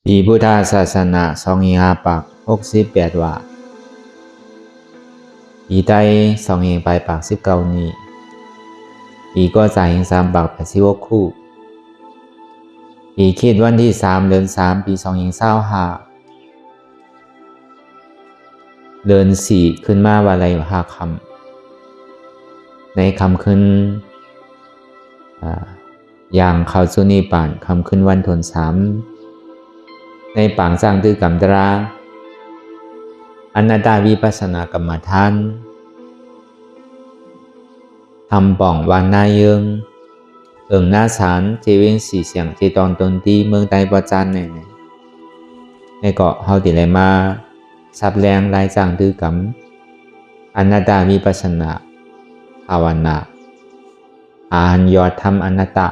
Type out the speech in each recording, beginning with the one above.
ปีพุทธศาสนา2568ว่าปีใต้2589นี้ปีก็จ่ายหิง386คู่ปีคิดวันที่3เดือน3ปี2025เดือน4ขึ้นมาวันอะไร5ค่ำในค่ำคืนอย่างเข้าสู่นิพพานค่ำคืนวันถน3ในปางสร้างตื้อกำตราอนัตตาวิปัสสนากรรมฐานทำป่องวานนาเยิงหน้าศาลเจวิงสีเสียงเจตอนตนตีเมืองใต้ประจันในเกาะเฮาติไหลมาสับแรงลายจางตื้อกำอนัตตาวิปัสสนาภาวนาอาหันยอดทำอนัตตา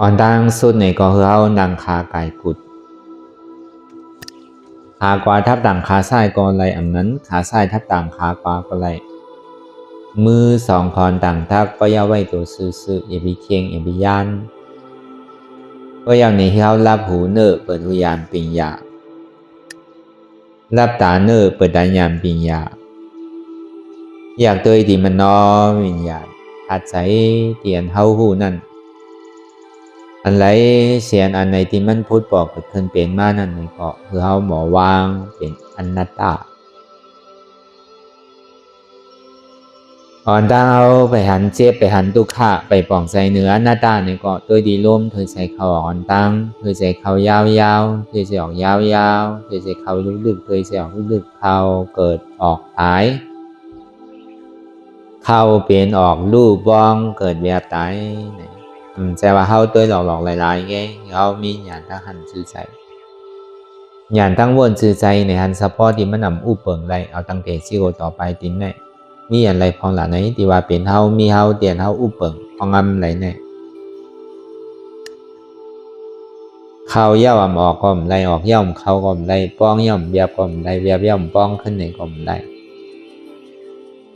อ่อนดังสุดในก็คือเฮาดังขาไก่กุดขากวาทับต่างขาซ้ายก็ไรอันนั้นขาซ้ายทับต่างขากวาก็ไรมือสองคอนต่างทักก็ย่าไว้ตัวซื่ออย่าไปเคียงอย่าไปย่านก็อย่างในที่เขารับหูเนอเปิดหูยานปิญญารับตาเนอเปิดตายานปิญญาอยากตัวที่มันนอวิญญาณอาศัยเตียนเฮาหูนั่นอันไรเสียนอันในที่มันพูดบอกเกิดขึ้นเปลี่ยนมานั่นก็คือเฮาหมอวางเป็นอนัตตาอ่อนดาวไปหันเจ็บไปหันตุกขะไปป่องใจเนื้อหน้าตาในเกาะตัวดีร่มเธอใส่เขาอ่อนตั้งเธอใส่เขายาวๆเธอใส่ออกยาวๆเธอใส่เขาลึกๆเธอใส่ออกลึกๆเขาเกิดออกตายเขาเปลี่ยนออกรูปบ้องเกิดแบบตายแต่ว่าเขาตัวหลอกๆหลายๆไงเขามีหยาดทั้งหันซื่อใจหยาดทั้งวนซื่อใจในหันสะพอที่มันนำอุปเปิงไรเอาตั้งแต่ซิโกต่อไปติ้นในมีอะไรพองหลาไหนที่ว่าเป็นเฮามีเฮาเตียนเฮาอุปเปิงพองอะไรเนี่ยเขาย่อมออกก็มไรออกย่อมเขาก็มไรป้องย่อมเบียบก็มไรเบียบย่อมป้องขึ้นในก็มไร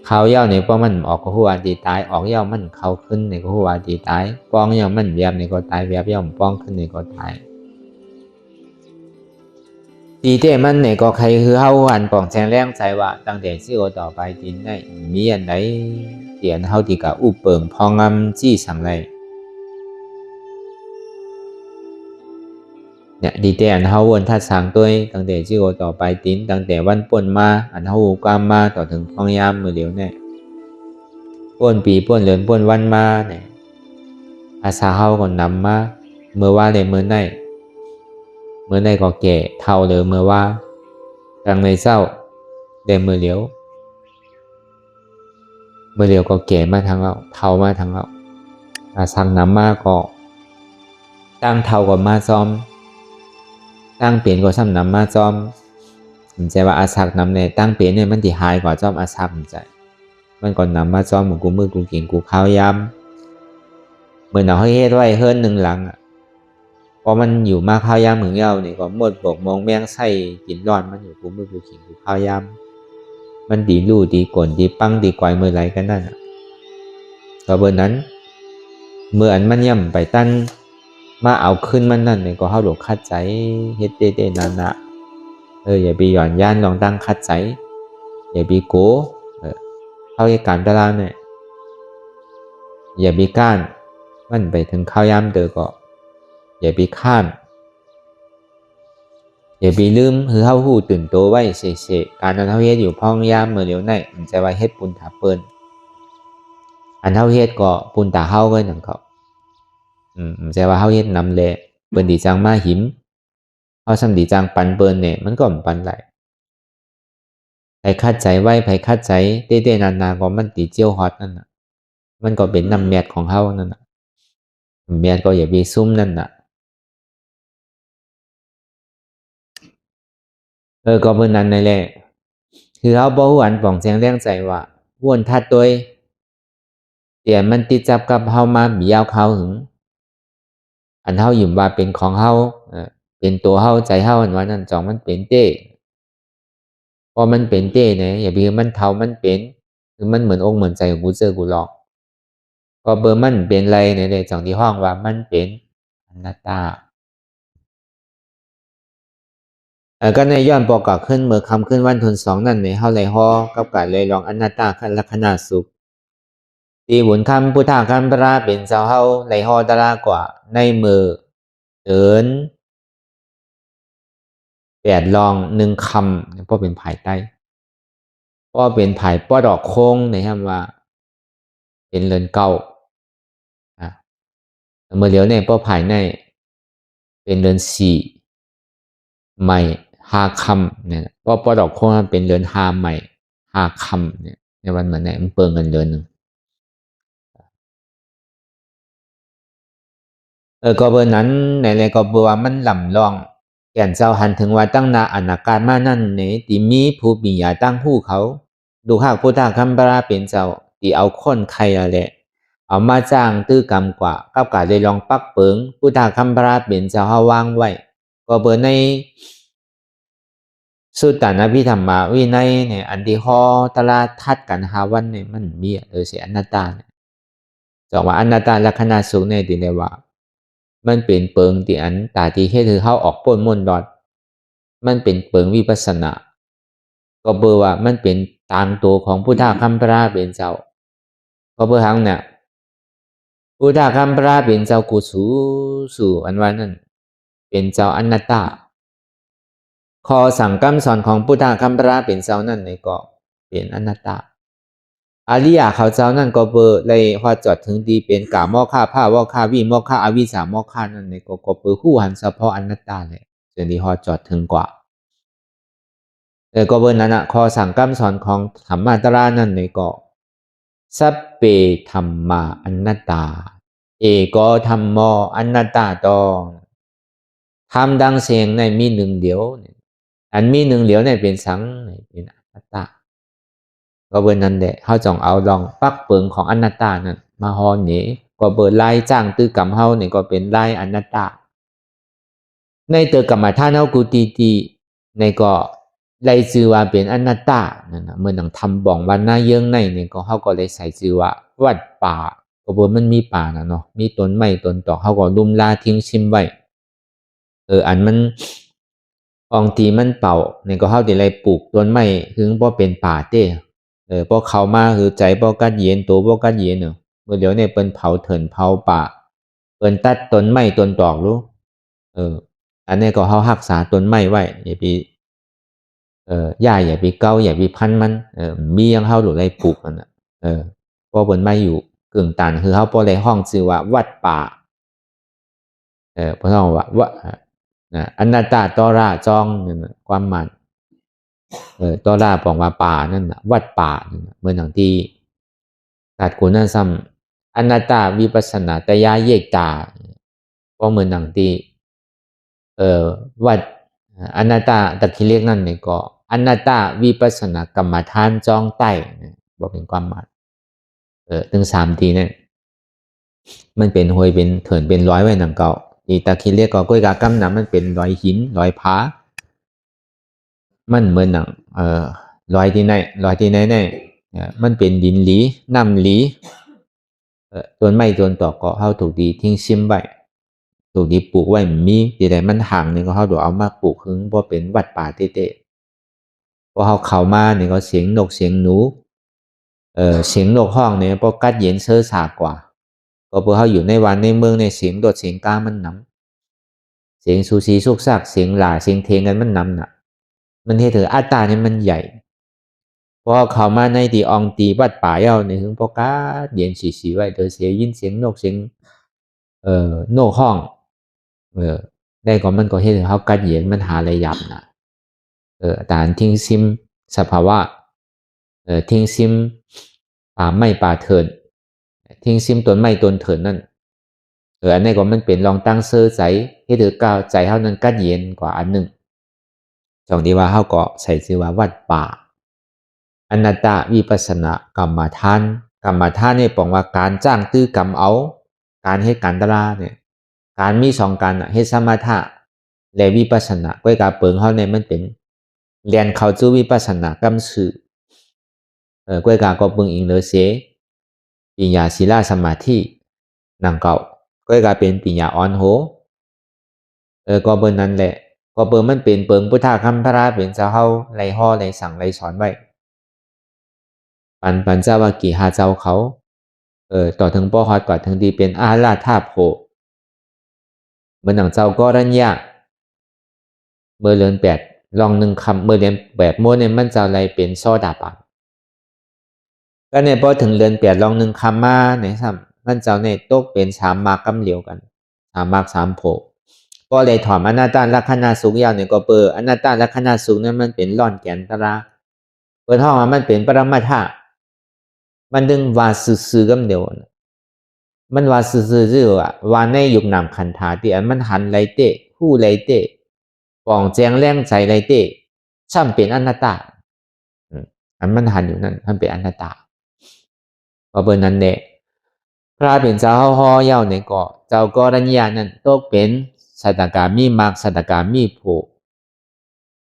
เขาย่อในป้องมันออกก็หัวตีตายออกย่อมมันเขาขึ้นในก็หัวตีตายป้องย่อมมันเบียบในก็ตายเบียบย่อมป้องขึ้นในก็ตายตีเตมันในก็ใครคือเฮาอันป่องแทงแรงใจว่าตั้งแต่ซิโกต่อไปติ้นในมีอันไหนเตียนเฮาที่กับอุปเปิงพองจี้สังไรเนี่ยดีแต่อันเฮาวนทัดสางตัวตั้งแต่ซิโกต่อไปติ้นตั้งแต่วันป่นมาอันเฮาหูกามมาต่อถึงพองยามมือเดียวเนี่ยป่นปีป่นเดือนป่นวันมาเนี่ยอาสาเฮาก็นำมาเมื่อว่าเลยเมื่อในก็แก่เท่าเลยเมื่อว่าดังในเศร้าเดเมื่อเลียวก็แก่มาทางเราเท่ามาทางเราอาสังนำมาก็ตั้งเท่ากับมาซ้อมตั้งเปลี่ยนก็ซ้ำนำมาซ้อมผมใจว่าอาสักนำในตั้งเปลี่ยนเนี่ยมันที่หายกว่าซ้อมอาสักผมใจมันก่อนนำมาซ้อมเหมือนกูมือกูกินกูข้าวยำเหมือนเอาให้เฮ็ดไว้เฮิร์นหนึ่งหลังพอมันอยู่มาข้าวยำเหมือนเราเนี่ยก็หมดบกมองแมงไส้กินร้อนมันอยู่กูมือกูกินกูข้าวยำมันดีลู่ดีก่นดีปังดีกวายมือไหลกันนั่นก็เบอร์นั้นเมื่ออันมันย่ำไปตั้นมาเอาขึ้นมันนั่นเนี่ยก็เข้าหลงคัดใจเฮ็ดเต้ๆนั่นนะอย่าไปหย่อนย่านลองตั้งคัดใจอย่าไปโก้เข้าเหตุการณ์ตารางเนี่ยอย่าไปก้านมันไปถึงข้าวยำเตอก็อย่าไปข้านอย่าไปลืมคือเข้าหูตื่นตัวไว้เฉยๆการนั้นเท่าเฮ็ดอยู่พ้องยามเมื่อเร็วในมันจะว่าเฮ็ดปุนถาเปิ้นอันเท่าเฮ็ดก็ปุนตาเข้าไว้หนังเขามันจะว่าเฮาเฮ็ดนำแลเปิ้นดีจังมาหิมเฮาซ้ำดีจังปันเปิ้นเนี่ยมันก็บ่ปันไหลไผคัดใจไว้ไผคัดใจเต้ๆนานๆก็มันติเจียวฮอตนั่นน่ะมันก็เป็นน้ำแมทของเฮานั่นน่ะแมทก็อย่าไปซุ่มนั่นน่ะก็เบิ่นนั้นนั่นแหละคือเฮาบ่ฮู้อันป่องแจงแรงใจว่าวนทัดโดยเตียนมันติดจับกับเฮามาบียาวเขาหึงอันเฮาหยุ่มว่าเป็นของเฮาเป็นตัวเฮาใจเฮาอันว่านั่นจองมันเป็นเต้พอมันเป็นเต้เนี่ยอย่าไปมันเท่ามันเป็นคือมันเหมือนองค์เหมือนใจของกูเจอกูหลอก ก็เบอร์มันเป็นไรในจังที่ห้องว่ามันเป็นอนัตตาก็ในย้อนปอกขึ้นเมื่อคำขึ้นวันทุนสองนั่นในเฮาเลยฮอกับการเลยลองอนัตตาคันลักษณะสุขตีบุญคำพุทธาคันพระเป็นเจ้าเฮาเลยฮอตลากว่าในมือเดิน8ลอง1คำเพราะเป็นภายใต้เพราะเป็นภายป้อดอกโค้งในคำว่าเป็นเรือนเก่าเมื่อเหลียวในป้อภายในเป็นเรือน4ใหม่5คำเนี่ยป้อดอกโค้งเป็นเรือน5ใหม่5คำเนี่ยในวันเหมือนเนี่ยมันเปิงเงินเรือนหนึ่งก็เบอร์นั้นในก็เบอร์ว่ามันลำลองแก่นเจ้าหันถึงว่าตั้งนาอนาการมานั่นเนี่ยที่มีผู้มียาตั้งผู้เขาดูหากพุทธาคัมภาระเป็นเจ้าที่เอาคนใครอะไรเอามาจ้างตื้อกรรมกว่ากับการได้ลองปักเปิงพุทธาคัมภาระเป็นเจ้าเฮาวางไว้ก็เบอร์ในสุตตานพิธรรมาวินัยเนี่ยอันที่ข้อตลาดทัดกันหาวันเนี่ยมันมีเสียอนัตตาเนี่ยจากว่าอนัตตาลักษณะสูงในที่เรียกว่ามันเป็นเปิงที่อันตาที่เฮ็ดให้เฮาออกป้นมนดอดมันเป็นเปิงวิปัสสนาก็เบอร์ว่ามันเป็นตามตัวของพุทธคัมภีร์เป็นเจ้าก็เบอร์หังเนี่ยพุทธคัมภีร์เป็นเจ้ากุศลสู่อันว่านั้นเป็นเจ้าอนัตตาข้อสั่งคำสอนของพุทธคัมภีร์เป็นเจ้านั่นในก็เป็นอนัตตาอริยะเขาเจ้านั่นก็เบอร์เลยพอจอดถึงดีเป็นกาโมฆะภาวะฆะวิโมฆะอวิสาโมฆะนั่นในก็เบอร์คู่หันเฉพาะอนัตตาเลยจนที่พอจอดถึงกว่าก็เบอร์นั้นข้อสั่งคำสอนของธรรมะตรานั่นในก็สัพเพธัมมาอนัตตาเอโกธัมโมอนัตตาตองทำดังเสียงในมีหนึ่งเดียวอันมีหนึ่งเดียวในเป็นสังในเป็นอนัตตาก็เบอร์นั้นแหละเขาจองเอาลองปักเปิงของอนัตตานั่นมาฮอนนี้ก็เบอร์ไล่จ้างตื้อกรรมเฮาเนี่ยก็เป็นไล่อนัตตาในเตอกรรมฐานเฮากูตีในก็ไล่ชื่อว่าเป็นอนัตตานั่นนะเมื่อหนังทำบ่องวันหน้าเยื่องในเนี่ยก็เขาก็เลยใส่ชื่อว่าวัดป่าก็บนมันมีป่านะเนาะมีต้นไม้ต้นตอกเขาก็ลุ่มลาทิ้งชิมไว้อันมันบางทีมันเป่าเนี่ยก็เขาจะเลยปลูกต้นไม้ถึงบ่เป็นป่าเต้พอเขามาคือใจบ่กัดเย็นตัวบ่กัดเย็นเนาะเมื่อเดี๋ยวเนี่ยเปิ้นเผาเถินเผาป่าเปิ้นตัดต้นไม้ต้นตอกรู้อันนี้ก็เขารักษาต้นไม้ไว้อย่าไปย่าอย่าไปเกาอย่าไปพันมันมียังเขาหรืออะไรปลูกมันเพราะบนไม้อยู่กึ่งตันคือเขาพอในห้องชื่อว่าวัดป่าเพราะต้องว่าอนัตตาตอราจองเนี่ยความมันตอราบอกว่าป่านั่นวัดป่าเหมือนอย่างที่ตัดกุณซ้ำอนัตตาวิปัสสนาตยาเยกตาเพราะเหมือนอย่างที่วัดอนัตตาตะคิเรียกนั่นเนี่ยก็อนัตตาวิปัสสนากรรมฐานจองใต้บอกเป็นความหมายถึง3ทีเนี่ยมันเป็นหวยเป็นเถินเป็นร้อยไว้หนังเก่าอีตะคิเรียกก็ก้อยกากำน้ำมันเป็นร้อยหินร้อยผามันเหมือนหนังร้อยที่ไหนเนี่ยมันเป็นดินหลีน้ำหลีต้นไม้ต้นตอกก็เข้าถูกดีทิ้งชิมไว้ถูกดีปลูกไว้มีที่ใดมันห่างนี่ก็เข้าดูเอามาปลูกคือเพราะเป็นวัดป่าเต้พอเขาเข้ามาเนี่ยก็เสียงนกเสียงหนูเสียงนกห้องเนี่ยพอกัดเย็นเชื้อสากว่าก็เพราะเขาอยู่ในวันในเมืองในเสียงโดดเสียงกามันนำเสียงซูซีสุกซักเสียงหล่าเสียงเทงกันมันนำน่ะมันให้เธออัตตาเนี่ยมันใหญ่พอเข้ามาในที่องตีวัดป่าเย้าเนี่ยถึงพอกัดเย็นสีไว้เธอเสียยินเสียงนกเสียงนกห้องได้ก็มันก็ให้เขากัดเย็นมันหาอะไรหยับน่ะแต่ทิ้งซิมสภาวะทิ้งซิมป่าไม้ป่าเถินทิ้งซิมต้นไม้ต้นเถินนั่นอันนี้ก็มันเป็นลองตั้งเสื้อใจให้ถือก้าวใจเขานั้นกัดเย็นกว่าอันหนึ่งจองดีว่าเขาก็ใส่ชื่อว่าวัดป่าอนัตตวิปัสสนากรรมฐานเนี่ยบอกว่าการจ้างตื้อกรรมเอาการให้การตลาเนี่ยการมี2การให้สมถะและวิปัสสนาก้อยกาเปิงเขาเนี่ยมันเป็นเรียนเขาจูวิปัสสนากรรมสื่อก้อยกาก็เปิงอิงเลยเสีย ปัญญาศีลสมาธินังเก่าก็กลายเป็นปัญญาอ่อนโหก็เบอร์นั้นแหละก็เบอร์มันเป็นเปิงพุทธคำพระเป็นเจ้าเฮาไรห่อไรสั่งไรสอนไว้ปันเจ้าว่ากี่หาเจ้าเขาต่อถึงป้อฮอดกว่าถึงดีเป็นอาลาธาโพเมื่อหนังเจ้าก็รัญญาเมื่อเรือนแปดลองหนึ่งคำเมื่อเรียนแบบโมเนี่ยมันเจ้าไรเป็นโซดาปันก็เนี่ยพอถึงเรือนแปดลองหนึ่งคำมาเนี่ยซ้ำมันเจ้าเนี่ยตกเป็นสามมากกำเหลียวกันสามมากสามโพก็เลยถอมอนาตาลักษณะสุขยาวเนี่ยก็เปิดอนาตาลักษณะสุขนั้นมันเป็นร่อนแกนตราเปิดห้องมันเป็นปรมาธามันดึงวาซื่อๆกำเดียวมันว่าซื่อๆว่าในยุคนามขันธาที่อันมันหันไรเตะหู้ไรเตะปองแจงแรงใจไรเตะช่ำเป็นอนัตตาอันมันหันอยู่นั่นมันเป็นอนัตตาเพราะเบอร์นั้นเนี่ยพระเป็นเจ้าฮอเย้าในเกาะเจ้าก็รัญญานั้นตกเป็นสัตตกามีมากสัตตกามีโผ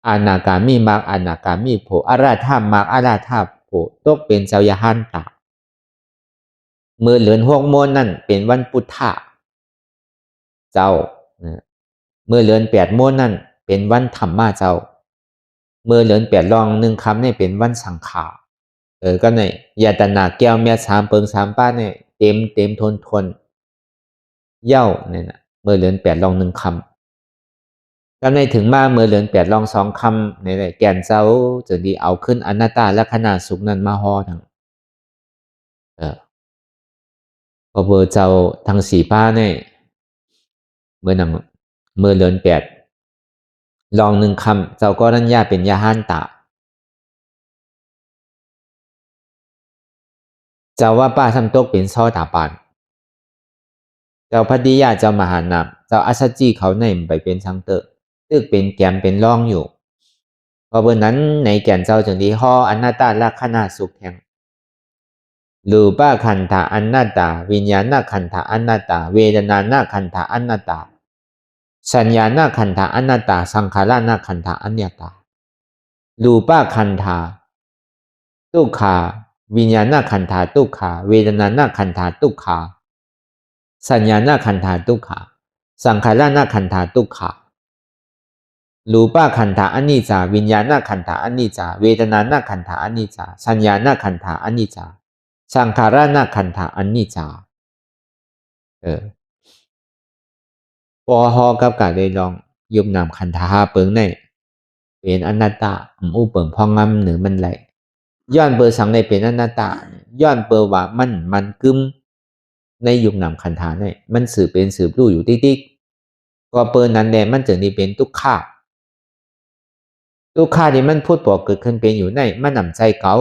อานากามีมากอานากามีโผอาราธามากอาราธาโผตกเป็นเจ้ายาหันตามือเหลือนหกโมนนั่นเป็นวันพุทธะเจ้าเมื่อเลือนแปดโมนนั่นเป็นวันธรรมะเจ้าเมื่อเลือนแปดลองหนึ่งคำเนี่ยเป็นวันสังขารก็เนี่ยยาตนาแก้วเมียสามเปิงสามป้าเนี่ยเต็มทนเย่าเนี่ยนะเมื่อเลือนแปดลองหนึ่งคำก็ในถึงมาเมื่อเลือนแปดลองสองคำเนี่ยแกนเจ้าจะดีเอาขึ้นอนัตตาและขนาดสุขนั้นมาห่อทั้งพอเบอร์เจ้าทั้งสี่ป้าเนี่ยเมื่อนังเมื่อเลือนแปดลองหนึ่งคำเจ้าก็รัญญาเป็นยาหันตาเจ้าว่าป้าทำตกเป็นซ่อตาปานเจ้าพัทยาเจ้ามหานามเจ้าอัศจีเขาในไปเป็นชังเตอตึกเป็นแกมเป็นร่องอยู่เพราะเบอร์นั้นในแก่นเจ้าจึงดีห่ออนัตตาลักษณะสุขแห่งรูปะขันธะอนัตตาวิญญาณขันธะอนัตตาเวทนาขันธะอนัตตาสัญญาขันธะอนัตตาสังขารขันธะอนัตตารูปะขันธาทุกขาวิญญาณขันธาทุกขาเวทนาขันธาทุกขาสัญญาขันธาทุกขาสังขารขันธาทุกขารูปะขันธาอนิจจาวิญญาณขันธาอนิจจาเวทนาขันธาอนิจจาสัญญาขันธาอนิจจาสังขารขันธาอนิจจาพอฮอกับการได้ลองยุบนำขันธาเปิงในเป็นอนัตตาอู้เปิงพองงำหรือมันไหลย้อนเบอร์สังในเป็นอนัตตาย้อนเบอร์ว่ามันกึมในยุบนำขันธาเนี่ยมันสืบเป็นสืบรู้อยู่ติ๊กก็เปิดนั้นแหละมันจึงได้เป็นทุกขาที่มันพูดบอกเกิดขึ้นเป็นอยู่ในมันนำใจเก่า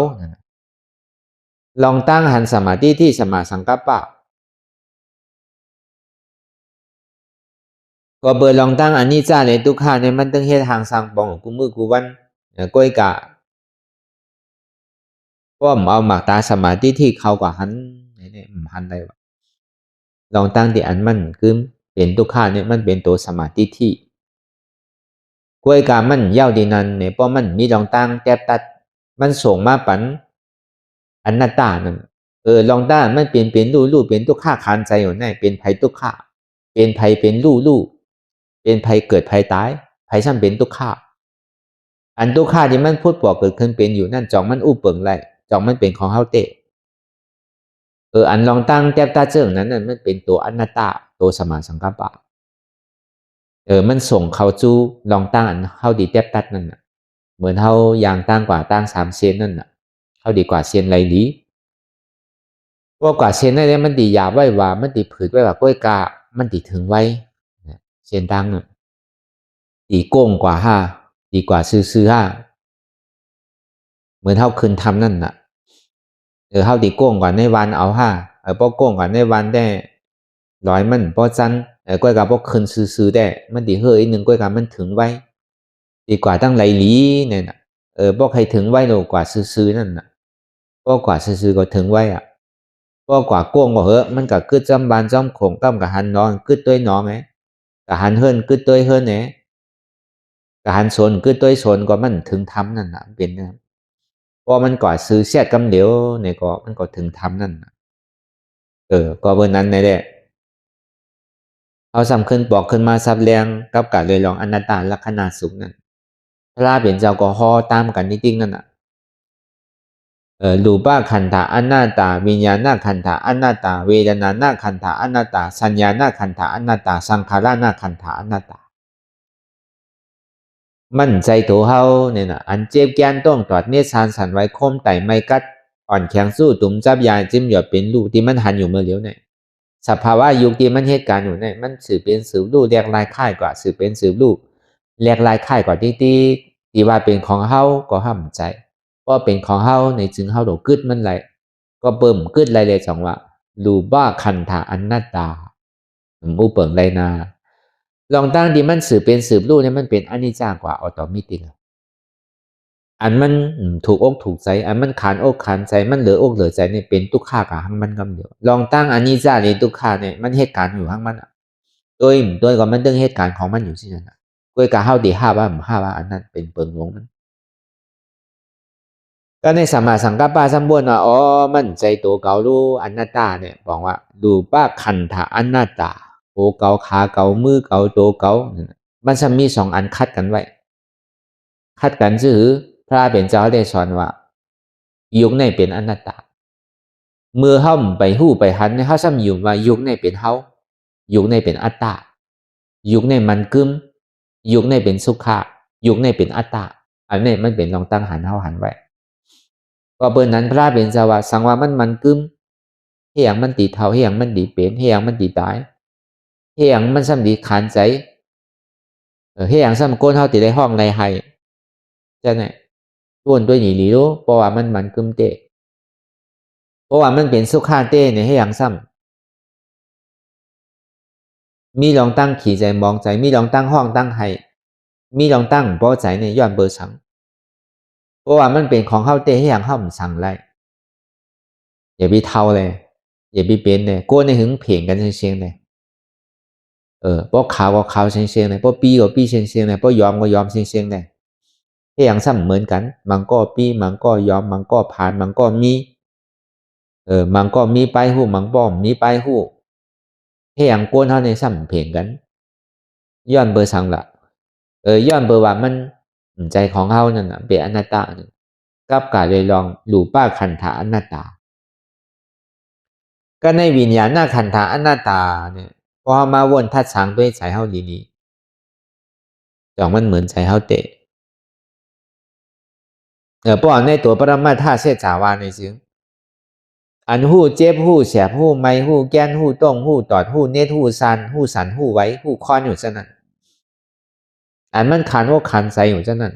ลองตั้งหันสมาธิที่สมาสังกัปปะก็เบอร์ลองตั้งอันนี้จ้าเลยทุกขาเนี่ยมันต้องเฮ็ดทางสังปองกูมือกูวันก้อยกะป้อมเอาหมากตาสมาธิที่เขากว่าหันเนี่ยหันได้วะลองตั้งที่อันมันคือเป็นทุกขาเนี่ยมันเป็นตัวสมาธิที่ก้อยกะมันเย้าดีนั้นเนี่ยเพราะมันมีลองตั้งแทบตัดมันส่งมาปันอนัตตานั่นลองตั้งมันเป็นลู่เป็นทุกขาคานใจอยู่แน่เป็นภัยทุกขาเป็นภัยเป็นลู่เป็นภัยเกิดภัยตายภัยซ้ำเป็นทุกขาอันทุกขาที่มันพูดบอกเกิดขึ้นเป็นอยู่นั่นจองมันอู้เปิงไรจองมันเป็นของเฮาเตะอันลองตั้งแทบตาเจิงนั้นมันเป็นตัวอนัตตาตัวสมาสังกัปปะมันส่งเขาจู้ลองตั้งอันเฮาดีแทบตัดนั่นน่ะเหมือนเฮายางตั้งกว่าตั้ง3 เซนนั่นน่ะเฮาดีกว่าเซนไรดีว่ากว่าเซนนั่นเนี่ยมันดีหยาบไว้ว่ามันดีผืดไว้ว่าก้อยกามันดีถึงไว้เซนตั้งน่ะดีโก้งกว่าห้าดีกว่าซื้อห้าเหมือนเฮาคืนทำนั่นน่ะเฮาดีโก้งกว่าในวันเอาห้าป้อโก้งกว่าในวันได้ร้อยมันป้อจันก้อยกาป้อคืนซื้อได้มันดีเฮ้ยหนึ่งก้อยกามันถึงไว้ดีกว่าตั้งไหลหลีเนี่ยน่ะป้อใครถึงไว้โลกว่าซื้อนั่นน่ะป้อกว่าซื้อก็ถึงไว้อ่ะป้อกว่าโก้งก็เหอะมันก็กึดจำบานจอมโขงก้ำกับหันนอนกึดตัวน้องไงกับหันเฮิรนกึดตัวเฮิรนเนี่ยกับหันโซนกึดตัวโซนก็มันถึงทำนั่นน่ะเป็นนะพอมันก่อซื้อเสียดกำเหลียวเนี่ยก็มันก็ถึงทำนั่น ก็เบอร์นั้นในแหละเขาสำคัญบอกขึ้นมาซับแรงกับการเลยลองอนัตตาลักษณะสุขนั่นพระเป็นเจ้าก็ห่อตามกันจริงๆนั่นน่ะรูปขันธะอนัตตาวิญญาณขันธะอนัตตาเวทนาขันธะอนัตตาสัญญาขันธะอนัตตาสังขารขันธะอนัตตามั่นใจตัวเฮาเนี่ยนะอันเจ็บแกนต้องตอดเนี่ยสานสันไว้คมไต่ไม่กัดอ่อนแข็งสู้ตุ่มจับยาจิ้มหยอดเป็นลูกที่มันหันอยู่เมื่อเลี้ยวเนี่ยสภาวะยุคที่มันเหตุการณ์อยู่เนี่ยมันสืบเป็นสืบลูกเรียกลายค่ายกว่าสืบเป็นสืบลูกเรียกลายค่ายกว่าที่ว่าเป็นของเฮาก็ห้ามใจเพราะเป็นของเฮาในจึงเฮาโดกึดมันไหลก็เบิ่มกึดไหลเลยจังว่ารูบ้าคันธาอนัตตามูเปิงไรนาลองตั้งดีมันสืบเป็นสืบลูกเนี่ยมันเป็นอนิจจากว่าออโตมิติกอันมันถูกอกถูกใจอันมันขานอกขานใจมันเหลืออกเหลือใจเนี่ยเป็นทุกขากับหังมันกำเดียวลองตั้งอนิจจาในทุกขาเนี่ยมันเหตุการณ์อยู่หังมันโดยก็มันเรื่องเหตุการณ์ของมันอยู่ที่นั่นด้วยการเฮาดีห้าว่าอันนั้นเป็นเปิงหลงมันก็ในสัมมาสังกัปปะสัมบวนว่าอ๋อมันใจตัวเก่ารู้อนัตตาเนี่ยบอกว่าดูป้าขันธะอนัตตาโอเก่าขาเก่ามือเก่าตัวเก่ามันจะมีสองอันคัดกันไว้คัดกันคือพระเป็นเจ้าได้สอนว่ายุคในเป็นอนัตตาเมื่อเฮาไปหู้ไปหันในเฮาซ้ำอยู่ว่ายุคในเป็นเฮายุคในเป็นอัตตายุคในมันกึมยุคในเป็นสุขะยุคในเป็นอัตตาอันนี้มันเป็นลองตั้งหันเฮาหันไว้ก็เปิ้นนั้นพระเป็นเจ้าว่าสังว่ามันกึมเฮียงมันตีเท่าเฮียงมันดีเป็นเฮียงมันดีตายเฮียงมันซ้ำดีขานใจเฮียงซ้ำโกนเฮาติได้ห้องในให้จังได๋ต้วนด้วยหนีหลีรู้เพราะว่ามันกึมเตเพราะว่ามันเป็นสุขาเต้เนี่ยเฮียงซ้ำมีลองตั้งขี่ใจมองใจมีลองตั้งห้องตั้งให้มีลองตั้งพอใจเนี่ยย้อนเบอร์สังเพราะว่ามันเป็นของเฮาเต้เฮียงเฮาสั่งไรอย่าไปเท่าเลยอย่าไปเป็นเลยโกนในหึงเพ่งกันเชียงๆเลยเพราะขาวก็ขาวเชียงๆเลยเพราะปีก็ปีเชียงๆเลยเพราะยอมก็ยอมเชียงๆเลยเฮียงซ้ำเหมือนกันมันก็ปีมันก็ยอมมันก็ผ่านมันก็มีมันก็มีไปหู้มันก็มีไปหู้เฮียงโกนเฮาในซ้ำเพ่งกันย้อนเบอร์สังละย้อนเบอร์ว่ามันใจของเฮานั่นน่ะเป็นอนัตตากับการเลยลองรูปขันธะอนัตตาก็ในวิญญาณขันธะอนัตตาเนี่ยพอมาวนทัดสางด้วยใจเฮาดีนี้จองมันเหมือนใจเฮาเตะเพราะในตัวปรมาธาตุเสจาวาในซึ่งอันหู้เจ็บหู้แสบหู้ไม่หู้แก้นหู้ต้งหู้ตอดหู้เนตหู้ซันหู้สันหู้ไว้หู้คอนอยู่ซะนั่นอันมันขันว่าขันใจอยู่ซะนั่น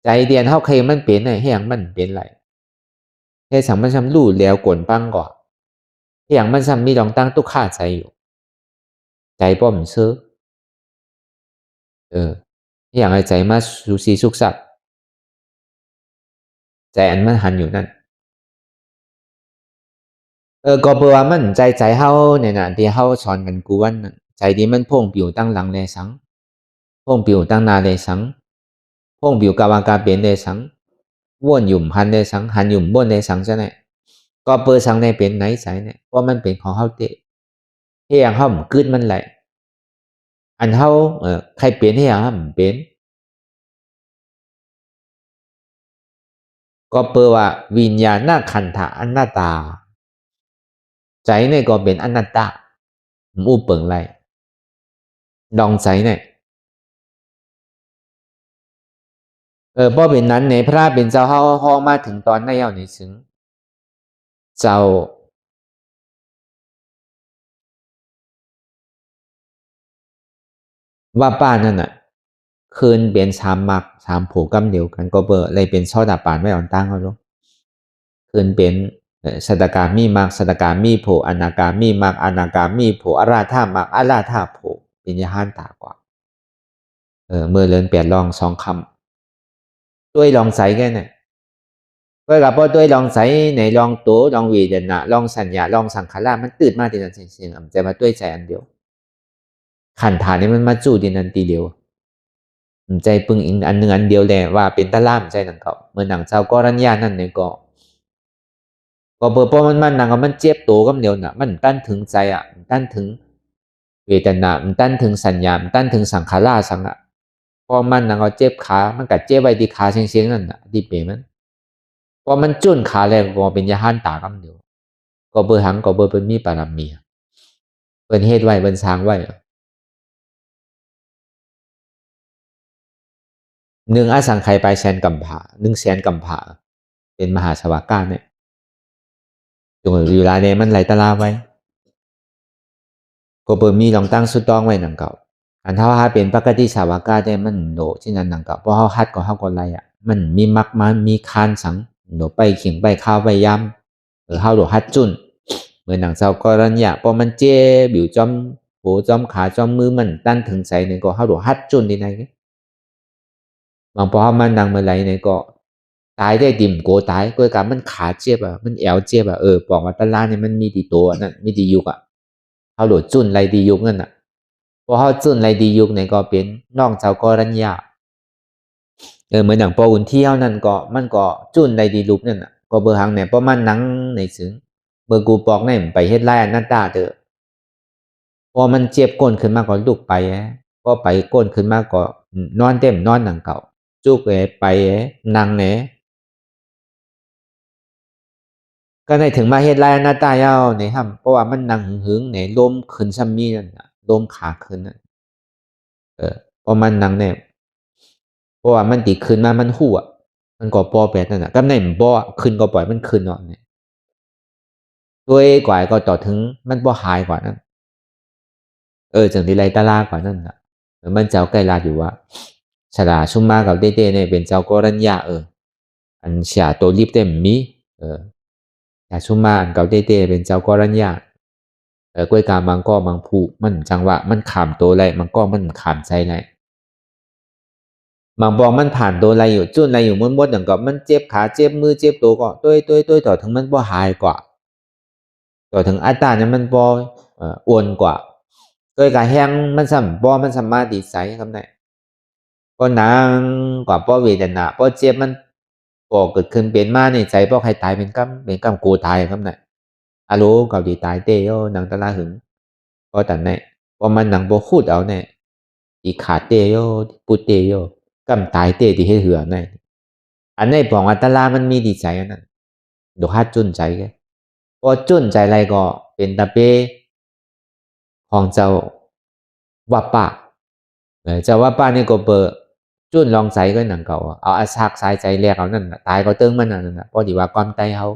ใจเดียนเฮาเคยมันเป็นไอ้เฮียงมันเป็นไรเฮ็ดสังมันซ้ำรู้แล้วกวนปังก่อเฮียงมันซ้ำมีดองตั้งตุกข่าใจอยู่ใจป้อมซื้อเฮียงไอ้ใจมาสุสีสุกสักใจอันมันหันอยู่นั่นก็เปว่ามันใจเฮาเนี่ยนะที่เฮาสอนกันกูวันนั้นใจที่มันพ่งปิวตั้งหลังแลสังพ่งปิวตั้งหน้าแลสังพ่งปิวกาวากาเป็นแลสังว่วนหยุ่มหันแลสังหันหยุ่มบ่นแลสังซะแน่ก็เปสังในเป็นไหนใจเนี่ยเพราะมันเป็นของเฮาเตะเฮียงเฮามันกึดมันไหลอันเฮาใครเป็นเฮียงเฮามันเป็นก็เปว่าวิญญาณขันธะอนัตตาใจเนี่ยก็เป็นอนัตตามูเปิงไรดองใจเนี่ยเพราะเป็นนั้นในพระเป็นเจ้าเฮาฮอมาถึงตอนในเอาในถึงเจ้าว่าป้านั่นน่ะคืนเป็นสามมักสามผูกกำเดียวกันก็เบอร์เลยเป็นช่อดาปานไว้อ่อนตั้งเขาลูกคืนเป็นสัตกามีมักสัตกามีโผอนาคามีมักอนาคามีโผอาราธามักอาราธาโผเป็นยาห้านตากว่าเมื่อเลินเปลี่ยนลองสองคำด้วยลองใส่แค่ไหนก็กับพอด้วยลองใส่ในลองตัวลองวีเดนะลองสัญญาลองสังขารมันตื่นมาทีนั้นเสียงๆจะมาด้วยใจอันเดียวขันฐานนี่มันมาจู่ทีนั้นทีเดียวใจปึงอีกอันหนึ่งอันเดียวแหละว่าเป็นตะล่ามใจหนังเขาเมื่อหนังเจ้าก็รัญญานั่นเนี่ยก็ ก็เบอร์เพราะมันนังก็มันเจ็บตัวก็เดียวน่ะมันตั้นถึงใจอ่ะมันตั้นถึงเวทนามันตั้นถึงสัญญามันตั้นถึงสังขารสังอ่ะพอมันนังก็เจ็บขามันก็เจ็บไว้ที่ขาเสียงๆนั่นน่ะที่เปมันพอมันจุนขาแรงก็เป็นยาหันตาก็เดียวก็เบอร์หังก็เบอร์เป็นมีปารมีเป็นเฮ็ดไว้เป็นสร้างไว้หนึ่งอสังไขยไป100,000 กำผาเป็นมหาสวากาเนี่ยจงอยู่ลาเนี่ยมันไหลตะลาไว้ก็เปิดมีลองตั้งสุดต้องไว้หนังเก่าอันเท่าหาเป็นปกติสาวกาได้มันโดที่นั่นหนังเก่าเพราะเขาฮัดก็เขาก็ไรอ่ะมันมีมักมันมีคานสังโดไปเขียงไปข้าวไปย้ำเขาโดฮัดจุนเหมือนหนังเจ้ากรณีพอมันเจ็บอยู่จอมหัวจอมขาจอมมือมันตั้นถึงใส่เนี่ยก็เขาโดฮัดจุนที่ไหนบางพอเขามันนังเมื่อไรเนี่ยก็ตายได้ดิ่มโกตายก็การมันขาเจ็บอ่ะมันแอวเจ็บอ่ะบอกว่าตะลาเนี่ยมันมีดีตัวนั่นมีดียุกอ่ะเขาโดจุนไรดียุกนั่นอ่ะพอเขาจุนไรดียุคในก็เป็นน้องเจ้าก็รัญญาเหมือนอย่างปออุ่นเที่ยวนั่นก็มันก็จุนไรดีลุกนั่นน่ะก็เบอร์หังเนี่ยเพราะมันนังในซึ้งเบอร์กูปอกเนี่ยไปเฮ็ดไรอันนั้นตาเถอะพอมันเจ็บก้นขึ้นมาก็ลุกไปก็ไปก้นขึ้นมาก็นอนเต็มนอนหนังเก่าจุกไปนั่งเนี่ยก็ในถึงมาเฮ็ดไรอันนั้นตาเย้าเนี่ยครับเพราะว่ามันนั่งหึงเนี่ยลมขึ้นซ้ำมีนั่นลมขาขึ้นนั่นเพราะมันนั่งเนี่ยเพราะว่ามันติขึ้นมามันหัวมันก็ปอแปดนั่นน่ะก็ในมันบ่ขึ้นก็ปล่อยมันขึ้นเนาะเนี่ยด้วยกว่าก็ต่อถึงมันบ่หายกว่านั้นจังที่ไรตาลากว่านั้นน่ะมันเจ้าใกล้ลาอยู่ว่าฉลาชุมมากับเต้ๆเนี่ยเป็นเจ้าก็รัญญาอันเสียตัวรีบเต็มมีฉลาชุมมาอันกับเต้ๆเป็นเจ้าก็รัญญากล้วยกามังก็มังผูมันจังหวะมันขามตัวไรมันก็มันขามใจไรบางบอกมันผ่านโดนอะไรอยู่จุดอะไรอยู่มดอย่างกับมันเจ็บขาเจ็บมือเจ็บตัวก็ตัวต่อถึงมันบ่หายกว่าต่อถึงอัตราเนี่ยมันบ่อ้วนกว่าโดยการแห้งมันสัมบ่มันสามารถดีไซน์คำไหนก็นางกว่าบ่เวทนาบ่เจ็บมันบ่เกิดขึ้นเป็นมาในใจบ่ใครตายเป็นกรรมกูตายคำไหนอะโลเกาดีตายเตโยนางตะลาหึงก็แต่ไหนพอมันหนังบ่คูดเอาเนี่ยอีขาเตโยปุเตโยกำตายเตที่ให้เหือในอันในบอกว่าตะลามันมีดีใจอันนั้นดูฮัดจุนใจแกพอจุนใจอะไรก็เป็นตะเปของเจ้าว่าป้าเจ้าว่าป้านี่ก็เปิดจุนลองใจก็หนังเก่าเอาอาชากสายใจแรกเอานั่นตายก็เติ้งมันนั่นพอดีว่าความใจเขา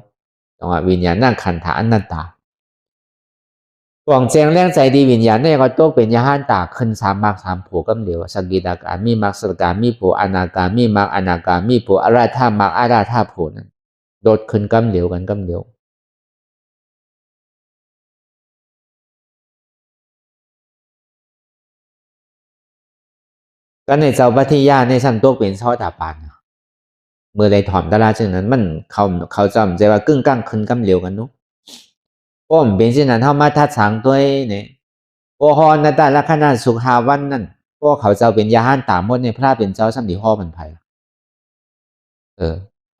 ต้องวิญญาณนั่งขันธาอันนันตาหวังแจงแรงใจดีวิญญาณเนี่ยก็ตกเป็นยาหันตาขึ้น3 มรรค 3 ผลกำเดียวสกิทาการมีมรรคสกการมีผลอนาการมีมรรคอนาการมีผลอาราธามรรคอาราธาผลนั้นโดดขึ้นกำเดียวกันกำเดียวก็ในเจ้าพัทยาในสันตกเป็นซอตาปานเมื่อไรถอมตลาดเช่นนั้นมันเขาจำใจว่ากึ่งกลางขึ้นกำเดียวกันนุ๊กเพราะมันเป็นเช่นนั้นเท่ามาทัดสังตัวเนี่ยโอฮอนนาตาลักษณะสุขาวันนั่นพวกเขาเจ้าเป็นยาหันตามมดในพระเป็นเจ้าสัมผัสห่อมันไผ่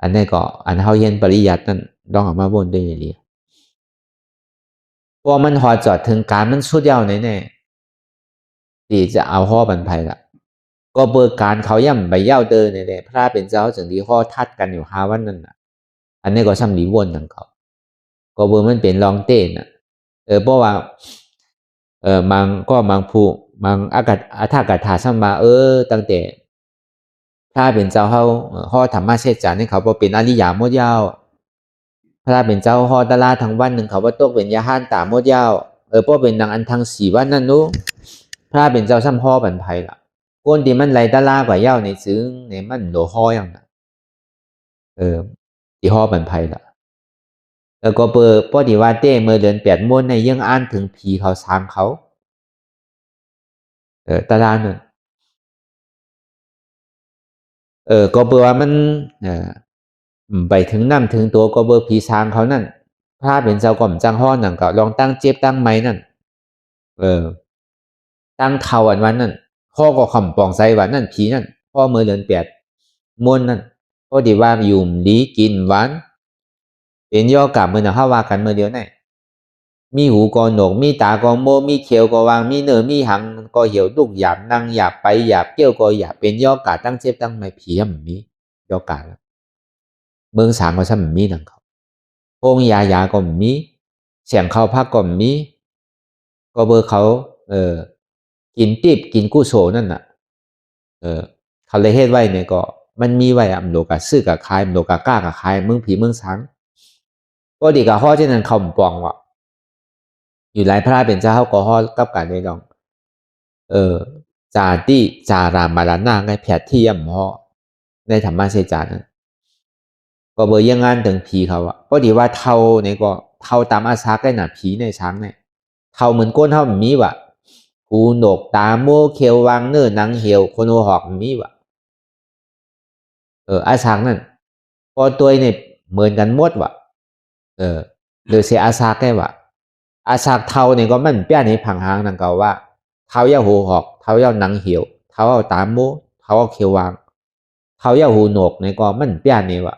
อันนี้ก็อันเขาเรียนปริยัตินั่นลองออกมาบนได้เลยพอมันหอจอดถึงการมันชุดยาวไหนเนี่ยที่จะเอาห่อบันไผ่ละก็เบิกการเขาย่ำใบเย้าเดินเนี่ยพระเป็นเจ้าจึงดีห่อทัดกันอยู่5 วันนั่นน่ะอันนี้ก็ช่ำดีวนนั่นเขาก็เบิกมันเป็นลองเต้นน่ะเพราะว่ามังก็มังผูมังอากาศอาทากาศถาสัมมาตั้งแต่ถ้าเป็นเจ้าเขาห่อธรรมะเชษจานี่เขาบอกเป็นอริยามดยาวพระเป็นเจ้าห่อตลาทั้งวันหนึ่งเขาว่าตกเป็นยาห้านตามดยาวเพราะเป็นนางอันทั้ง4 วันนั่นนู้พระเป็นเจ้าซ้ำห่อบันไพล่ะก้นที่มันไหลตลากว่ายาวในซึ้งในมันโหลห่ออย่างน่ะที่ห่อบันไพล่ะแล้วก็เปิดป้อดีว่าเต้เมื่อเดือน8 ม้วนในยังอ่านถึงผีเขาสางเขาตลาดนั่นก็เปิดว่ามันไปถึงน้ำถึงตัวก็เบอร์ผีสางเขานั่นพระเป็นเจ้าก่อมจังห่อหนังก็ลองตั้งเจ็บตั้งไม้นั่นตั้งเท่าวันนั่นพ่อก็คำปองใส่วันนั่นผีนั่นพ่อเมื่อเดือน8 ม้วนนั่นพอดีว่าอยู่ดีกินหวาน เป็นย่อกะมือนะเฮาว่ากันมือเดียวไหนมีหูก็หนกมีตาก็โมมีเขียวก็วางมีเนื้อมีหังก็เหี่ยวลูกหยาบนั่งหยาบไปหยาบเกี้ยวก็หยาบเป็นย่อกะตั้งเจ็บตั้งไม่ผีอ่ะมันมีย่อกะเมืองสางก็ซ้ำมันมีนังเขาโพงยาก็มีเสียงเขาพักก็มีก็เบอร์เขากินติบกินกู้โซนั่นน่ะเขาเลยเฮ็ดไว้เนี่ยก็มันมีไว้อะมันโลกะซื้อกับขายมันโลกะกล้ากับขายเมืองผีเมืองสางก็ดีกับฮอดที่นั่นเขาปองว่ะอยู่หลายพระเป็นเจ้าเขาก็ฮอดกับการได้ลองเออจาติจารามาลานาไงแผดที่ย่ำฮอในธรรมะเสจานั้นก็เบอร์ยังงานถึงผีเขาอะก็ดีว่าเท่าเนี่ยก็เท่าตามอาสาได้หนาผีในช้างเนี่ยเท่าเหมือนก้นเท่ามีว่ะหูหนกตาโมเขียววางเนื้อนังเหี่ยวคนโอหอกมีว่ะอาช้างนั่นพอตัวเนี่ยเหมือนกันหมดว่ะหรือเสียอาซากได้ว่ะอาซากเท่าเนี่ยก็มันเปี้ยในผังหางนั่นก็ว่าเท้าเย่าหูหอกเท้าเย่าหนังเหี่ยวเท้าเอาตามโมเท้าเอาเขียววางเท้าเย่าหูหนกเนี่ยก็มันเปี้ยนี่ว่ะ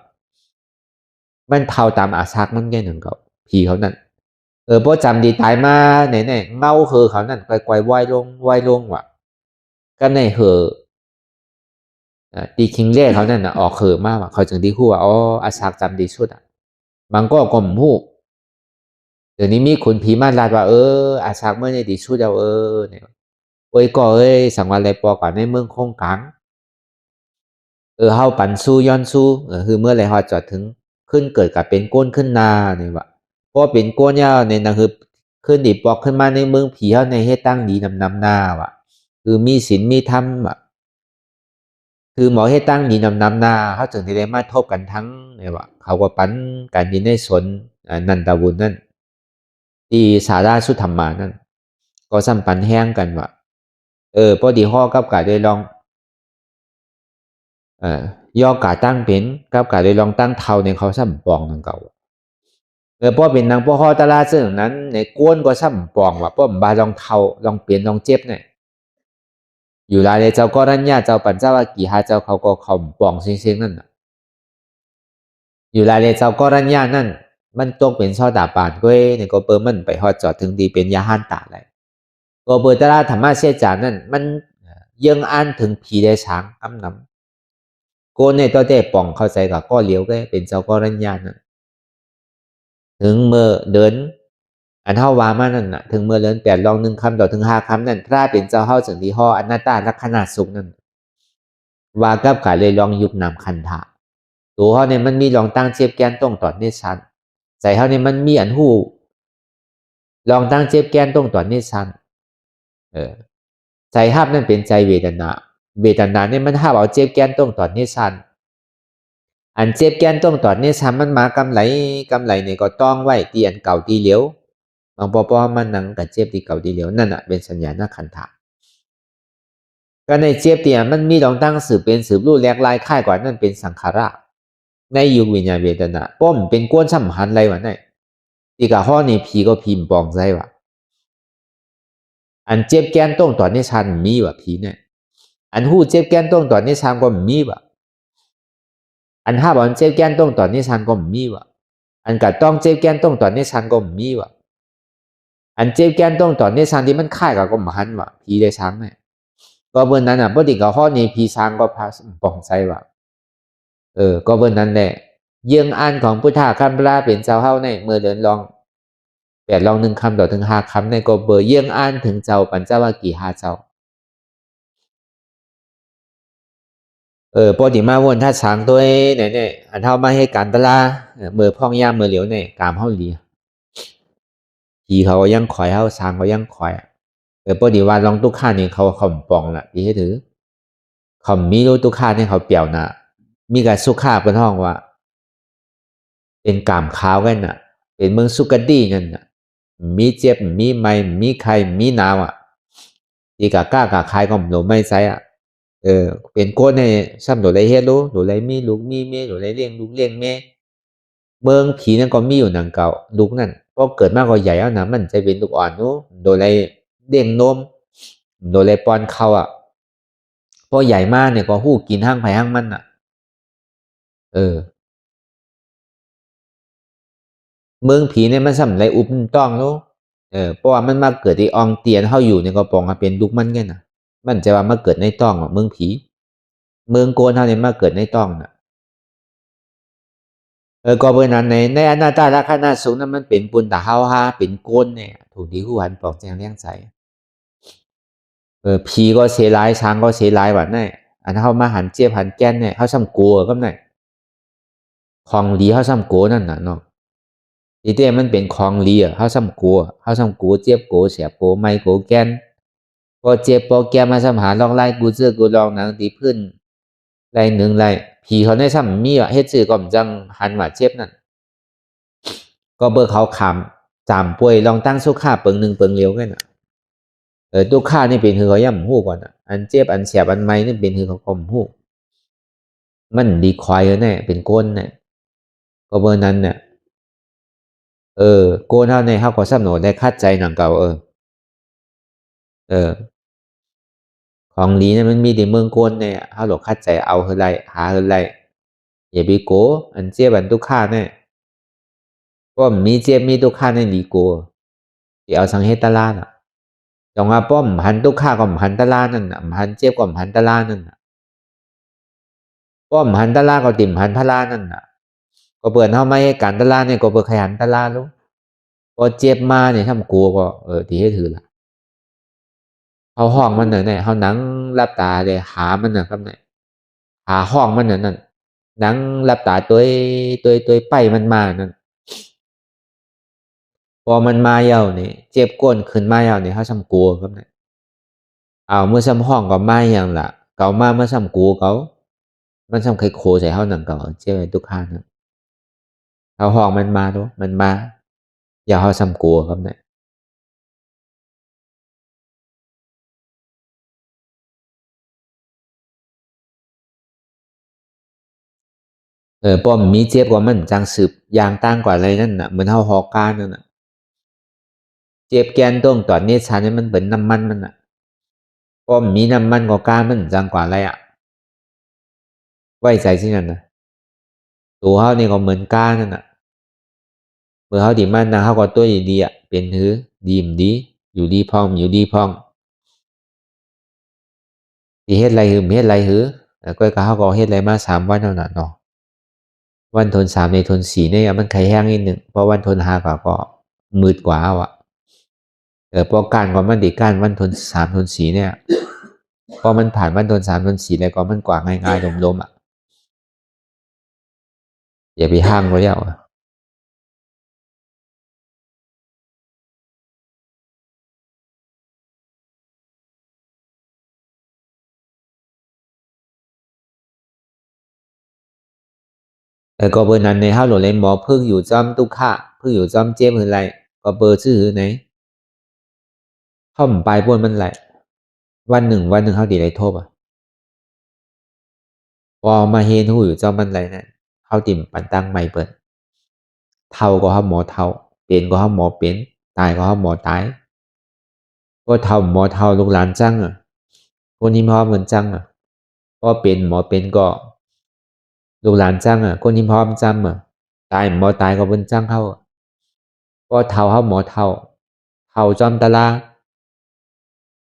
มันเท่าตามอาซากมันแค่หนึ่งก็ผีเขานั่นพอจำดีตายมาไหนเงาคือเขานั่นไกวๆไหวลงว่ะก็ในเหอตีคิงเล่เขานั่นน่ะออกเหอมากว่ะเขาจึงดีคู่ว่าอ๋ออาซากจำดีสุดอ่ะมันก็กลมหูเดี๋ยวนี้มีคนผีมาลาดว่าอาซากเมื่อในดีสุดเอาเนี่ยโอ้ยก็สังวาลไรปอก่อนในเมืองคงกังเฮาปันสู้ย้อนสู้คือเมื่อไรฮอดจอดถึงขึ้นเกิดกับเป็นก้นขึ้นนาเนี่ยว่ะเพราะเป็นก้นเนี่ยในนะคือขึ้นดีปอกขึ้นมาในเมืองผีเฮาในเฮ็ดตั้งดีนำหน้าว่ะคือมีศีลมีธรรมอ่ะคือหมอเฮ็ดตั้งดีนำหน้าเขาถึงได้มาทบกันทั้งเนี่ยว่ะเขาก็ปันกันดีในสนนันตาวุญนั่นที่สาราสุธรรมานั่นก็สัมปันแห้งกันว่ะพอดีข้อกับกาได้ลองย่อกาตั้งเป็นกับกาได้ลองตั้งเท่าในเขาซ้ำปองนังเก่าพอเป็นนางพ่อข้อตลาดซึ่งนั้นในก้นก็ซ้ำปองว่าป้อมบาลองเท่าลองเปลี่ยนลองเจ็บเนี่ยอยู่ลายในเจ้าก็รัญญาเจ้าปัญจวัคคีย์หาเจ้าเขาก็เขาปองเสียงๆนั่นน่ะอยู่ลายในเจ้าก็รัญญานั่นมันตกเป็นช่อดาบานก็ในก็เปิดมันไปฮอดจอดถึงดีเป็นยาหันตาเลยก็เปิดตลาดธรรมะเสียจานนั่นมันยังอ่านถึงผีได้ช้างกำนำโกนในตัวเต้ป่องเข้าใจกับก็เลี้ยวก็เป็นเจ้าก็รัญญานั่นถึงเมื่อเดินอันเท่าวามานั่นน่ะถึงเมื่อเดิน8ลอง1คำต่อถึง5คำนั่นพระเป็นเจ้าเฮาถึงที่ห่ออนัตตาลักษณะสุขนั่นว่ากับกาเลยลองยุบนำคันธะตัวเฮาเนี่ยมันมีลองตั้งเจ็บแกนตรงตอนนี้ชันใจเฮาเนี่ยมันมีอันหูลองตั้งเจ็บแกนตรงตอนนี้ชันใจห้ามนั่นเป็นใจเวทนาเวทนาเนี่ยมันห้ามเอาเจ็บแกนตรงตอนนี้ชันอันเจ็บแกนตรงตอนนี้ชันมันมากำไรเนี่ยก็ต้องไว้ตีอันเก่าตีเหลียวบางปอมันนังกับเจ็บที่เก่าตีเหลียวนั่นน่ะเป็นสัญญาณคันธะก็ในเจ็บเตียมันมีลองตั้งสืบเป็นสืบรูปแลกลายค่ายกว่านั่นเป็นสังขาระในยุควิญญาณเวทนาป้อมเป็นก้นสัมพันธ์อะไรวะเนี่ยตีกับข้อนี้ผีก็พิมพ์ปองใจวะอันเจ็บแกนตรงตอนนี้ชันมีวะผีเนี่ยอันหูเจ็บแกนตรงตอนนี้ชันก็มีวะอันห้าบอลเจ็บแกนตรงตอนนี้ชันก็มีวะอันกัดต้องเจ็บแกนตรงตอนนี้ชันก็มีวะอันเจ็บแกนตรงตอนนี้ชันที่มันค่ายกับก็มันวะผีได้ช้างเนี่ยก็เบอร์นั้นอ่ะพอดีกับข้อนี้ผีช้างก็พาปองใจวะก็เบอร์นั้นแหละยังอ่านของพุทธะคัมภีร์เป็นเจ้าเฮาในเมื่อเดินลอง8ลอง1คำต่อถึง5คำในก็เบอร์ยังอ่านถึงเจ้าปัญจวัคคีย์5เจ้าปกติมาวนถ้าช้างตัวเนี่ยอันเท่ามาให้การตลาเมื่อพ่องย่ามเมื่อเหลียวเนี่ยกามเฮาลีผีเขายังคอยเฮาช้างเขายังคอยปกติว่าลองตุกข้านี่เขาข่มปองล่ะดีให้ถือข่มมีรู้ตุกข้านี่เขาเปี่ยวน่ะมีกับสุขาเป็นห้องว่าเป็นกามขาวกันน่ะเป็นเมืองสุกดีนั่นน่ะมีเจ็บมีไม่มีใครมีหนาวตีกะกล้ากะใครก็หนูไม่ใช่เป็นคนในซ้ำหนูเลยเฮ็ดรู้หนูเลยมีลูกมีเมียหนูเลยเลี้ยงลูกเลี้ยงเมียเมืองผีนั่นก็มีอยู่หนังเก่าลูกนั่นพอเกิดมากก็ใหญ่แล้วนะมันจะเป็นลูกอ่อนนู้โดยเลยเลี้ยงนมโดยเลยป้อนเขาพอใหญ่มากเนี่ยก็หู้กินห้างไผ่ห้างมันเออ เมืองผีเนี่ยมันสำไรอุบต้องเนาะเพราะว่ามันมาเกิดที่อองเตียนเฮาอยู่ในกระป๋องเป็นลูกมันไงน่ะมันจะว่ามาเกิดในต้องเมืองผีเมืองโกนเฮาเนี่ยมาเกิดในต้องน่ะก็เบอร์นั้นในอนาตาราคานาสูงนั้นมันเป็นปุนตาเฮาฮาเป็นโกนเนี่ยถูกดีคู่หันปอกแจงเลี้ยงใสผีก็เสียร้ายช้างก็เสียร้ายแบบนั้นอันเฮามาหันเจี๊ยบหันแก้นเนี่ยเฮาซ้ำกลัวก็นั่นของดีเฮาซ้ำกลัวนั่นน่ะเนาะทีเดียมันเป็นของดีอ่ะเฮาซ้ำกลัวเฮาซ้ำกลัวเจี๊ยบกลัวเสียบกลัวไม่กลัวแก้นพอเจ็บพอแก้มาซ้ำหาลองไล่กูเจอกูลองหนังตีพื้นไล่หนึ่งไล่ผีเขาได้ซ้ำมีอ่ะเฮ็ดซื่อก็มจังหันว่าเจ็บนั่นก็เบอร์เขาขำจามป่วยลองตั้งสุขาเปิงหนึ่งเปิงเร็วกันน่ะตุกข้านี่เป็นคือเขาย่ำหู้ก่อนอ่ะอันเจ็บอันเสียบอันไม่นี่เป็นคือเขาคมหู้มันดีควายแน่เป็นก้นเนี่ยก็เบอร์นั้นเนี่ยโกนเท่าในเขาก็ซ้ำหนูได้คัดใจหนังเก่าเออของดีเนี่ยมันมีในเมืองโกนเนี่ยเขาหลอกคัดใจเอาเฮไรหาเฮไรอย่าไปโกอันเจ็บอันตุกข้าเนี่ยก็มีเจ็บมีตุกข้าในดีโกที่เอาสังเฮตลาน่ะจงว่าป้อมหันตุกข้าก็หันตลานั่นน่ะหันเจ็บก็หันตลานั่นน่ะป้อมหันตลาก็ติ่มหันพลานั่นน่ะก็เปิดเท่าไม่ให้การตลาเนี่ยก็เปิดขยันตลาลูกพอเจ็บมาเนี่ยถ้ามันกลัวก็ที่ให้ถือละเขาห้องมันเนี่ยเขาหนังรับตาเลยหามันนะครับเนี่ยหาห้องมันนั่นหนังรับตาตัวไปมันมานั่นพอมันมาเยาเนี่ยเจ็บก้นขึ้นมาเยาเนี่ยเขาซ้ำกลัวครับเนี่ยเอาเมื่อซ้ำห้องก็มาอย่างละเก่ามาเมื่อซ้ำกลัวเขามันซ้ำเคยโคใส่เขาหนังเก่าเจ็บทุกข้างนะเขาห้องมันมาดูมันมาอย่าเขาซ้ำกลัวครับเนี่ยป้อมมีเจ็บกว่ามันจังสืบยางตั้งกว่าอะไรนั่นน่ะเหมือนเฮาฮอกการนั่นน่ะเจ็บแกนตรงตอนนี้ชาเนี่ยมันเป็นน้ำมันมันน่ะป้อมมีน้ำมันกว่าการมันจังกว่าอะไรอ่ะไว้ใจที่นั่นนะตัวเฮานี่ก็เหมือนการนั่นน่ะเมื่อเฮาดีมันนะเฮาก็ตัวดีๆอ่ะเป็นหือดีมดีอยู่ดีพองอยู่ดีพองสิเฮ็ดไรหือเฮ็ดไรหือแล้วก็เฮาก็เฮ็ดไรมา3 วันเท่านั้นเนาะวันทน3ในทน4เนี่ยมันไข้แห้งนิดนึงเพราะวันทน5ก็มืดกว่าอ่ะพอการก็มันดีการวันทน3ทน4เนี่ยพอมันผ่านวันทน3ทน4แล้วก็มันกว่าง่ายๆลมๆอ่ะอย่าไปห้างเขาแล้วก็เบอร์นั้นในห้าโหลเลยหมอเพิ่งอยู่จอมตุกขะเพิ่งอยู่จอมเจ็บหรือไรก็เบอร์ชื่อไหนเข้าไปบนมันไหลวันหนึ่งเขาดีไรโทษอ่ะพอมาเฮนหูอยู่จอมมันไหลเนี่ยเขาติ่มปันตั้งใหม่เปิดเท่าก็เขาหมอเท่าเปลี่ยนก็เขาหมอเปลี่ยนตายก็เขาหมอตายก็เท่าหมอเท่าลูกหลานจังอ่ะคนที่พร้อมเหมือนจังอ่ะก็เป็นหมอเป็นก็ลูกหลานจังอ่ะคนที่พร้อมจำอ่ะตายหมอตายก็เป็นจังเขาก็เท่าเขาหมอเท่าเท่าจอมตะลา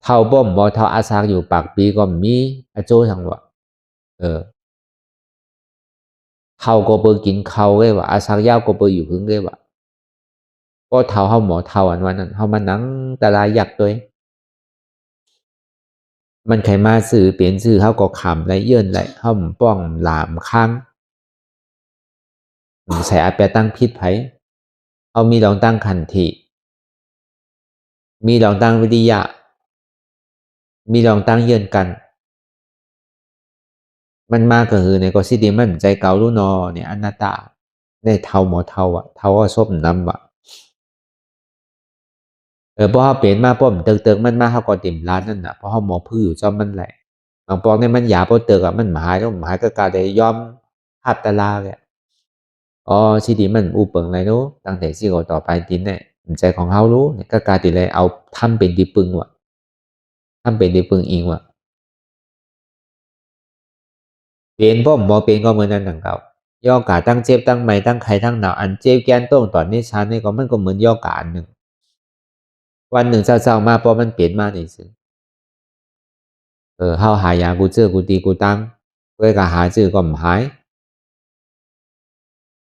เท่าบ่มบ่เท่าอาซากอยู่ปากปีก็มีอาโจทั้งวะเออเท่าก็เปิดกินเขาเลยวะอาซากยาวก็เปิดอยู่พึ่งเลยวะก็เท่าเขาหมอเท่าอันวันนั้นเขามานั่งตะลายักตัวมันใครมาสื่อเปลี่ยนสื่อเขาก็ขำไรเยื่นไรเขาป้องหลามค้างใส่อาเปียตั้งพิษไผเขามีลองตั้งคันทีมีลองตั้งวิทยามีลองตั้งเยื่นกันมันมากก็คือในก็สิดีมันใจเก่าลูนอเนี่ยอนาตาในเท่าหมอเท่าอ่ะเท่าก็ซบน้ำอ่ะเพราะเขาเปลี่ยนมาป้อมเติกมันมาเขาก็ติ่มร้านนั่นน่ะเพราะเขาหมอพื้อยู่จอมมันแหละบางปองเนี่ยมันหยาบเติกอ่ะมันหมายแล้วหมายก็การได้ยอมภาพตาลาเลยอ๋อสิดีมันอูเปิงไรนู้ตั้งแต่สิเขาต่อไปตินเนี่ยใจของเขารู้เนี่ยก็การติเลยเอาทำเป็นดีปึงว่ะทำเป็นดีปึงอิงว่ะเปลี่ยนป้อมหมอเปลี่ยนก็เหมือนนั้นหนังเก่า ย่อกาตั้งเจ็บตั้งไม่ตั้งไข่ตั้งหนาวอันเจ็บแกนต้งตอนนี้ชันนี่ก็มันก็เหมือนย่อกาอันหนึ่งวันหนึ่งเศร้าๆมาพอมันเปลี่ยนมานี่สิเฮาหายากูเจอกูตีกูตั้งเพื่อก็หาจื้อก็ไม่หาย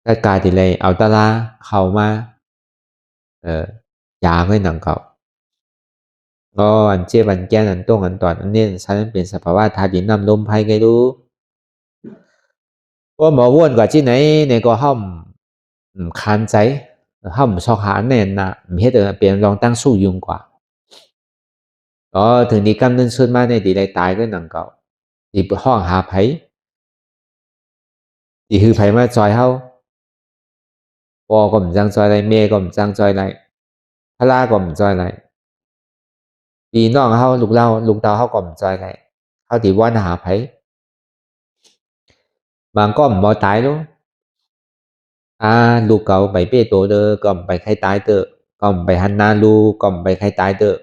ก็กลายทีเลยเอาตะลาเข้ามายาให้หนังเก่าก็อันเจ็บอันแกนอันต้งอันตอนอันนี้ฉันเป็นสภาวะธาตุดินน้ำลมไฟไงรู้ว่าหมอว้วนกว่าที่ไหนเนี่ยก็ห้อมคันใจห้อมชอกหาแน่นนะมีเหตุเปลี่ยนลองตั้งสู้ยุงกว่าก็ถึงดีกำนึงชุดมาในดีได้ตายก็หนังเก่าดีห้องหาไผดีคือไผมาจอยเฮาปอก็มจังจอยไรเมก็มจังจอยไรพระลาก็มจอยไรปีน้องเฮาลูกเล่าลูกเตาเฮาก็มจอยไรเฮาดีวันหาไผบางก็มบ่ตายluônลูกเก่าไปเป้โตเด้อก็ไปใครตายเด้อก็ไปหันหน้าลูกก็ไปใครตายเด้อ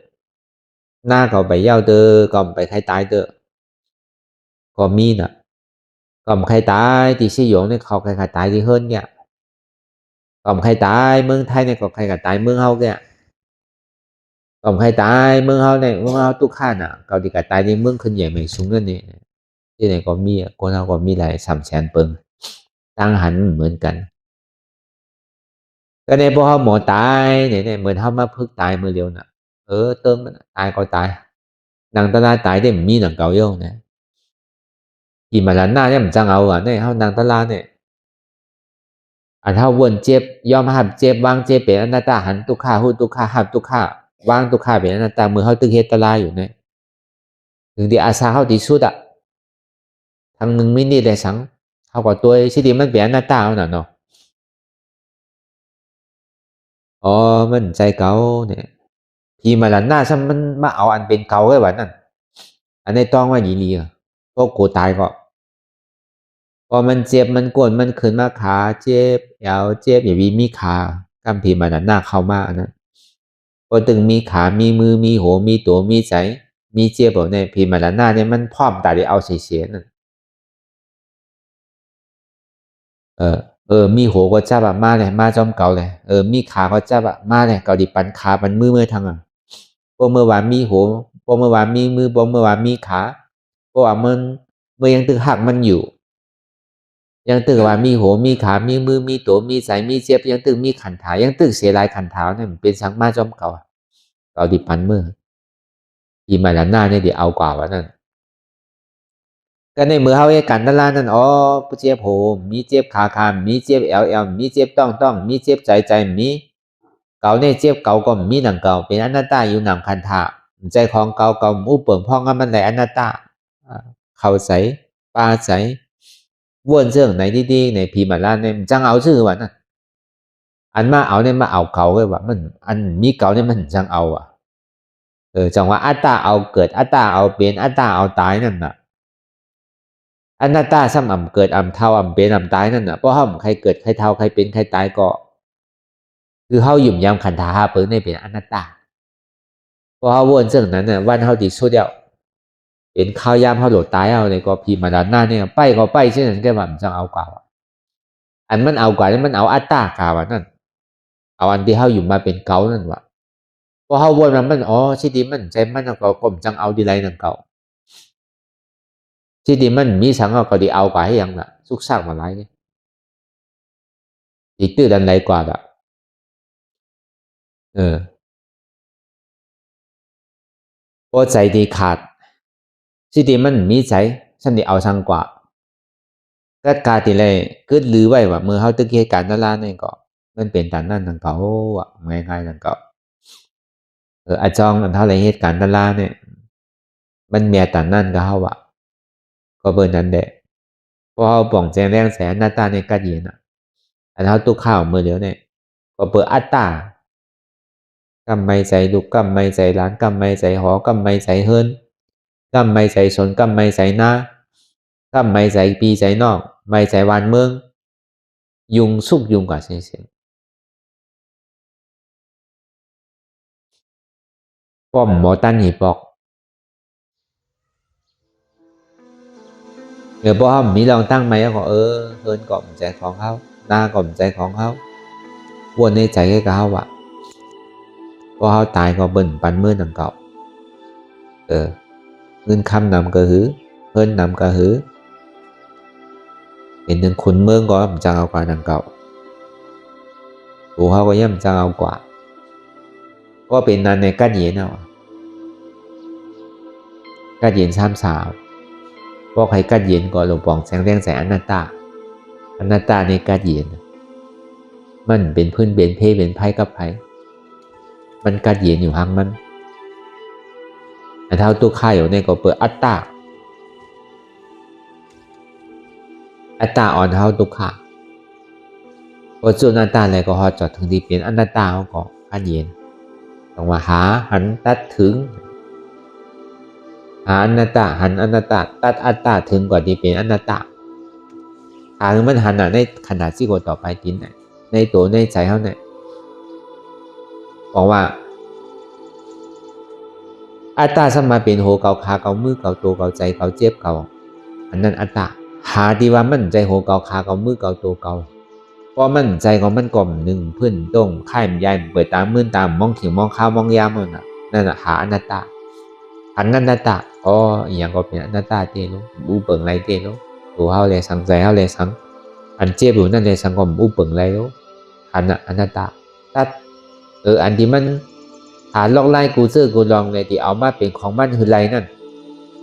หน้าก็ไปเย้าเด้อก็ไปใครตายเด้อก็มีน่ะก็ใครตายที่ซี่หยงเนี่ยเขาใครตายที่เฮิรนเนี่ยก็ใครตายเมืองไทยเนี่ยก็ใครตายเมืองเฮาเนี่ยก็ใครตายเมืองเฮาเนี่ยเมืองเฮาทุกข้าน่ะก็ดีก็ตายในเมืองขึ้นใหญ่ไม่สูงนั่นนี่ที่ไหนก็มีคนเฮาก็มีหลาย300,000เปิงต่างหันเหมือนกันก็ในพวกเขาหมอตายเนี่ยเหมือนเขามาพึกตายมือเดียวน่ะเติมตายก็ตายนางตาลาตายได้มีหนังเก่าโยงนะกี่มาล้านหน้าเนี่ยมันจังเอาอ่ะเนี่ยเขานางตาลาเนี่ยอันเท่าวนเจ็บยอมหับเจ็บวางเจ็บเป็นอนัตตาหันตุกขาหูตุกขาหับตุกขาวางตุกขาเป็นอนัตตามือเขาตึกเฮตตาลาอยู่เนี่ยถึงที่อาซาเขาที่สุดอ่ะทางหนึ่งไม่นี่ได้สังเขาก็ตัวชิดีมันเป็นอนัตตาเอาหน่ะเนาะอ๋อมันใจเก่าเนี่ยพี่มาล้านหน้าฉันมันมาเอาอันเป็นเก่าไว้วันนั้นอันในต้องว่ายีเลียพวกกูตายก็พอมันเจ็บมันกวนมันขึ้นมาขาเจ็บยาวเจ็บอย่าวีมีขากำพีมาล้านหน้าเข้ามาอันนั้นพอตึงมีขามีมือมีหัวมีตัวมีใจมีเจ็บแบบเนี่ยพีมาล้านหน้าเนี่ยมันพร้อมแต่ได้เอาเสียนั่นเออมีหัวก็จับอะมาเลยมาจอมเก่าเลยมีขาก็จับอะมาเลยเกาดิปันขาปันมือทางอ่ะพวกเมื่อวานมีหัวพวกเมื่อวานมีมือพวกเมื่อวานมีขาพวกว่ามันเมื่อยังตึงหักมันอยู่ยังตึกว่ามีหัวมีขามีมือมีตัวมีสายมีเจ็บยังตึกมีขันถายังตึกเสียลายขันเท้าเนี่ยเป็นสังมาจอมเก่าเก่าดิปันมืออีมาล้านหน้าเนี่ยเดี๋ยวเอากว่าว่านั่นก็ในมือเฮาเอกันนั่นล่ะนั่นอ๋อผู้เจ็บโหมีเจ็บขามีเจ็บเอลมีเจ็บต้องมีเจ็บใจมีเก่าเนี่ยเจ็บเก่าก็มีหนังเก่าเป็นอนัตตาอยู่หนังคันถาใจของเก่ามูเปิงพ่องมันในอนัตตาเข้าใสปลาใสวนเรื่องไหนดีๆในพีมาล้านเนี่ยจังเอาชื่อว่านั่นอันมาเอาเนี่ยมาเอาเก่าเลยว่ามันอันมีเก่าเนี่ยมันจังเอาอ่ะจังว่าอัตตาเอาเกิดอัตตาเอาเป็นอัตตาเอาตายนั่นน่ะอนัตตาซ้ำอ่ำเกิดอ่ำเท่าอ่ำเป็นอ่ำตายนั่นน่ะเพราะห้ามใครเกิดใครเท่าใครเป็นใครตายก็คือเฮาหยุ่มยำขันธาหาเปิงในเป็นอนัตตาเพราะเฮาวนเรื่องนั้นน่ะวันเฮาติดสุดเดียวเป็นข้าวยามเฮาโหลดตายเอาในก็พีมาดานหน้าเนี่ยไปก็ไปเช่นนั้นแค่ว่ามันจังเอากว่าอันมันเอากว่านั้นมันเอาอัตตากาว่านั่นเอาอันที่เฮาอยู่มาเป็นเก่านั่นว่ะเพราะเฮาวนมันอ๋อชิดีมันใจมันก็กลมจังเอาดีไรนั่นเก่าชิดีมันมีสังก็ดีเอากว่าให้ยังล่ะสุกซากมาหลายเนี่ยอีกตื้อดันไรกว่าอ่ะเออพอใจดีขาดชิดีมันมีใจฉันดีเอาสังกว่าก็กาติเลยก็ลือไว้ว่าเมื่อเฮาตึกเหตุการณ์นั่นล่ะนี่ก็มันเป็นตามนั้นนั่นเก่าอ่ะง่ายๆนั่นเก่าอาจองอันเท่าไรเหตุการณ์นั่นล่ะเนี่ยมันแม่ตามนั้นก็เฮาอ่ะก็เบิ่นนั้นแหละเพราะเฮาป่องแจงแรงแสนหน้าตาในกะดีน่ะอันเฮาตุกข้าวมื้อเดียวเนี่ยก็เปิดอัตตากำไม่ใจลูกกำไม่ใจหลานกำไม่ใจหอกำไม่ใจเฮิรนกำไม่ใจชนกำไม่ใจนากำไม่ใจปีใจนอกไม่ใจวานเมืองยุงสุกยุงกว่าเสียป้อมหมอตันหีปอก พอเขามีลองตั้งไหมก็เฮินก็ใจของเขาหน้าก็ใจของเขาวนในใจให้เขาอ่ะพอเขาตายก็เบิ่นปันมือหนังเก่าเงินคำนำก็หือเฮินนำก็หือเป็นหนึ่งขุนเมืองก็มันจะเอากว่าหนังเก่าถูเขาก็ย่ำจะเอากว่าก็เป็นนั้นในกัดเย็นเอากัดเย็นซ้ำสาวพวกใครกัดเย็นก็หลวงปองแสงแดงแสงอนัตตาในกัดเย็นมันเป็นพื้นเป็นเพเป็นไพ่กับไพ่มันกัดเย็นอยู่ห่างมันแต่เท่าตัวข้าอยู่ในก็เปิดอัตตาอ่อนเท่าตัวข้าพอจุดอัตตาอะไรก็ฮอดจอดถึงที่เป็นอนัตตาเขาก็กัดเย็นต้องมาหาหันตัดถึงหาอนัตตาหันอนัตตาตัดอัตตาถึงกว่าที่เป็นอนัตตาหามันหันในขนาดที่กต่อไปทิ้นในตัวในใจเขาเนี่ยบอกว่าอัตตาสมาเป็นโหเกาขาเกามือเกาตัวเกาใจเกาเจ็บเกาอันนั้นอัตตาหาที่ว่ามันใจโหเกาขาเกามือเกาตัวเกาเพราะมันใจของมันกล่อมหนึ่งพื้นตรงค่ายมันใหญ่เปิดตามมื่นตามมองขิวมองข้าวมองยามนั่นหาอนัตตาอันนั้นอนัตตาอย่างก็เป็นอนัตตาเตลุบูเปิงไรเตลุตัวเขาเลยสังใจเขาเลยสังอันเจ็บอยู่นั่นเลยสังก็บูเปิงไรลุอันอนัตตาตัดอันที่มันหาลอกไล่กูซื้อกูลองเลยที่เอามาเป็นของมันคือไรนั่น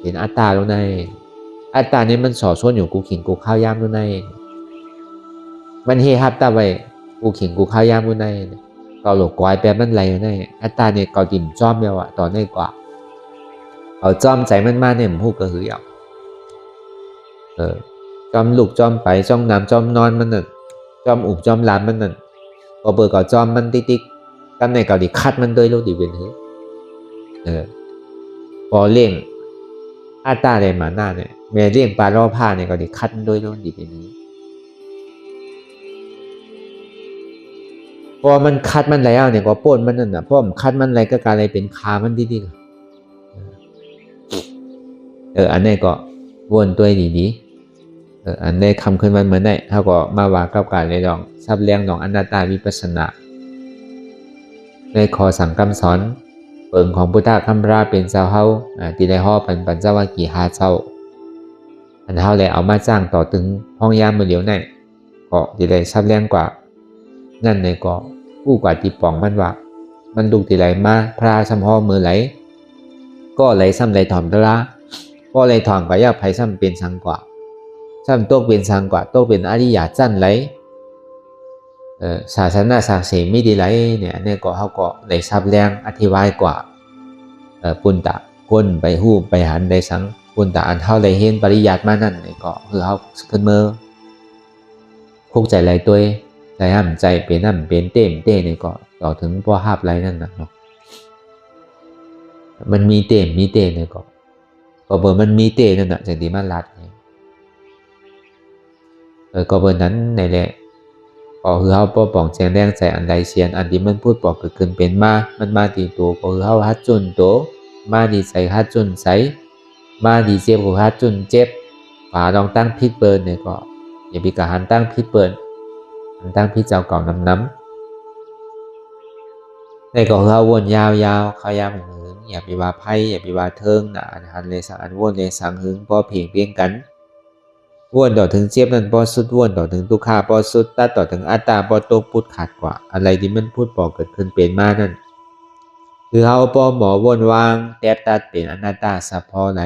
เป็นอัตตาลงในอัตตานี้มันสอดส่วนอยู่กูขิงกูข้าวยามลงในมันเฮฮับตาไว้กูขิงกูข้าวยามลงในเกาหลกกวายแปลมันไรลงในอัตตาเนี่ยเกาดิ่มจ้อมเดียวอะต่อในกว่าเอาจ้อมใจมันมาเนี่ยมันพูดก็คืออย่างจอมลูกจอมไปจ้องน้ำจอมนอนมันนั่นจอมอุกจอมลานมันนั่นก็เบิกก็จอมมันติ๊กกันในเกาหลีคัดมันด้วยลูกดีเป็นหือพอเลี้ยงอาตาเลยมาหน้าเนี่ยแม่เลี้ยงปลาล่อผ้าเนี่ยเกาหลีคัดมันด้วยลูกดีเป็นหือพอมันคัดมันแล้วเนี่ยก็ป้นมันนั่นน่ะเพราะมันคัดมันอะไรก็การอะไรเป็นคามันดีๆอันนี้ก็วนตัวดีๆอันนี้คำขึ้นมันเหมือนได้เขาก็มาว่ากับการในดองซับเลี้ยงดองอนัตตาวิปัสสนาในขอสั่งคำสอนเปิงของพุทธคำราเป็นเจ้าเฮาที่ได้ห่อปันเจ้าว่ากี่หาเจ้าอันเฮาเลยเอามาจ้างต่อถึงห้องยามมือเดียวในก็ที่ได้ซับเลี้ยงกว่านั่นในก็ผู้กว่าที่ป่องมันว่ามันดุที่ไหลมาพระซ้ำห่อมือไหลก็ไหลซ้ำไหลถ่อมตะละก็ไหลถ่อมก็ย่าไผซ้ำเป็นสังกว่าซ้ำโตเป็นสังกว่าโตเป็นอริยะจั่นไหลศาสนาศักดิ์ศรีไม่ดีไรเนี่ยก็เขาก็ได้ซับแรงอธิบายกว่าปุณตะคนไปหู้ไปหันได้สังปุณตะอันเท่าได้เห็นปริยัติมานั่นเนี่ยก็คือเขาขึ้นมือคุกใจไรตัวใจห้ามใจเป็นน้ำเป็นเต้มเนี่ยก็ต่อถึงพ่อห้าบไรนั่นนะเนาะมันมีเต้มเนี่ยก็เบอร์มันมีเต้นั่นน่ะจากที่มันรัดก็เบอร์นั้นในแหละก็คือเขาป้อป่องแจงแดงใส่อันใดเชียนอันที่มันพูดบอกเกิดขึ้นเป็นมันมาตีตัวก็คือเขาฮัดจุนตัวมาดีใส่ฮัดจุนใส่มาดีเจ็บก็ฮัดจุนเจ็บป่าลองตั้งพิษเปิลเนี่ยก็อย่าไปกะหันตั้งพิษเปิลหันตั้งพิษเจ้าเก่าน้ำในก็คือเขาวนยาวเขายาวหึงอย่าไปว่าไพ่อย่าไปว่าเทิงนะหันเลยสังอันวนเลยสังหึงพอเพียงกันว่นต่อถึงเจี๊ยบนั้นพอสุดว่นต่อถึงตุขาพอสุดตัดต่อถึงอัตตาพอโตพูดขาดกว่าอะไรที่มันพูดบอกเกิดขึ้นเป็นมานั่นคือเขาพอหมอว่นวางแตบตัดเป็นอนัตตาสัพพอไหน